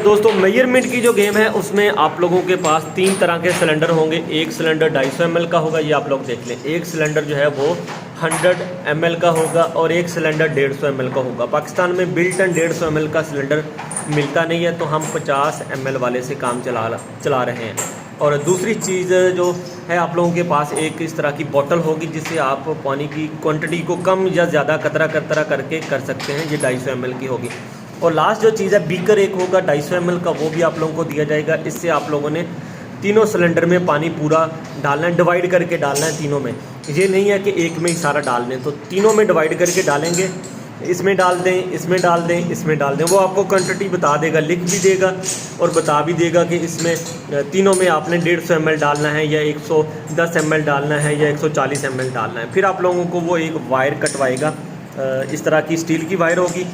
दोस्तों मेजरमेंट की जो गेम है उसमें आप लोगों के पास 3 तरह के सिलेंडर होंगे। एक सिलेंडर 250 ml का होगा, ये आप लोग देख लें। एक सिलेंडर जो है वो 100 ml का होगा और एक सिलेंडर 150 ml का होगा। पाकिस्तान में बिल्ट एंड 150 ml का सिलेंडर मिलता नहीं है, तो हम 50 ml वाले से काम चला रहे हैं। और दूसरी चीज़ जो है, आप लोगों के पास एक इस तरह की बोतल होगी जिससे आप पानी की क्वांटिटी को कम या ज़्यादा कतरा कतरा करके कर सकते हैं। ये 250 ml की होगी। और लास्ट जो चीज़ है, बीकर एक होगा 250 ml का, वो भी आप लोगों को दिया जाएगा। इससे आप लोगों ने तीनों सिलेंडर में पानी पूरा डालना है, डिवाइड करके डालना है तीनों में। ये नहीं है कि एक में ही सारा डाल दें, तो तीनों में डिवाइड करके डालेंगे। इसमें डाल दें, इसमें डाल दें, इसमें डाल दें। वो आपको क्वांटिटी बता देगा, लिख भी देगा और बता भी देगा कि इसमें तीनों में आपने 150 ml डालना है या 110 ml डालना है या 140 ml डालना है। फिर आप लोगों को वो एक वायर कटवाएगा, इस तरह की स्टील की वायर होगी।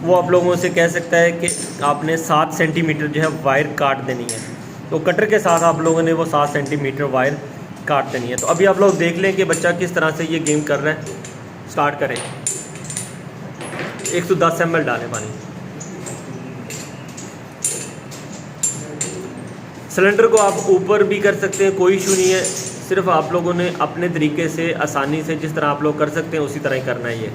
वो आप लोगों से कह सकता है कि आपने 7 सेंटीमीटर जो है वायर काट देनी है, तो कटर के साथ आप लोगों ने वो 7 सेंटीमीटर वायर काट देनी है। तो अभी आप लोग देख लें कि बच्चा किस तरह से ये गेम कर रहा है। स्टार्ट करें। 110 ml डालें पानी। सिलेंडर को आप ऊपर भी कर सकते हैं, कोई इशू नहीं है। सिर्फ आप लोगों ने अपने तरीके से आसानी से जिस तरह आप लोग कर सकते हैं उसी तरह ही करना है। ये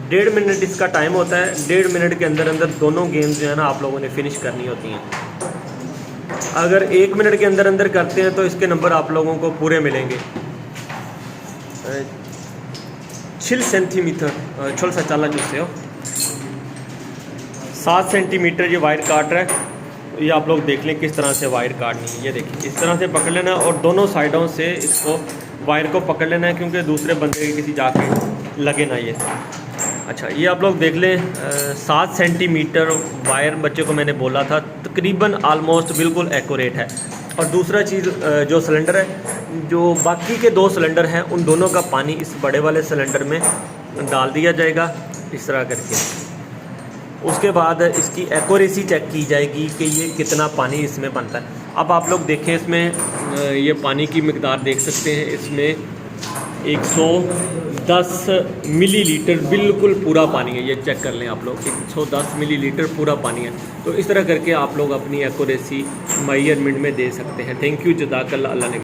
1.5 मिनट इसका टाइम होता है। 1.5 मिनट के अंदर अंदर दोनों गेम्स जो है ना आप लोगों ने फिनिश करनी होती हैं। अगर 1 मिनट के अंदर अंदर करते हैं तो इसके नंबर आप लोगों को पूरे मिलेंगे। 6 सेंटीमीटर छोल सा चाला चुसे हो 7 सेंटीमीटर ये वायर काट रहा है। ये आप लोग देख लें किस तरह से वायर काटनी है। ये देखिए, इस तरह से पकड़ लेना और दोनों साइडों से इसको वायर को पकड़ लेना है, क्योंकि दूसरे बंदे के किसी जाके लगे ना ये। अच्छा, ये आप लोग देख लें 7 सेंटीमीटर वायर बच्चे को मैंने बोला था, तकरीबन आलमोस्ट बिल्कुल एक्यूरेट है। और दूसरा चीज़ जो सिलेंडर है, जो बाकी के 2 सिलेंडर हैं उन दोनों का पानी इस बड़े वाले सिलेंडर में डाल दिया जाएगा इस तरह करके। उसके बाद इसकी एक्यूरेसी चेक की जाएगी कि ये कितना पानी इसमें बनता है। अब आप लोग देखें, इसमें ये पानी की मिकदार देख सकते हैं। इसमें 110 मिलीलीटर बिल्कुल पूरा पानी है। ये चेक कर लें आप लोग, 110 मिलीलीटर पूरा पानी है। तो इस तरह करके आप लोग अपनी एक्यूरेसी मेजरमेंट में दे सकते हैं। थैंक यू, जज़ाकल्लाह। अल्लाह ने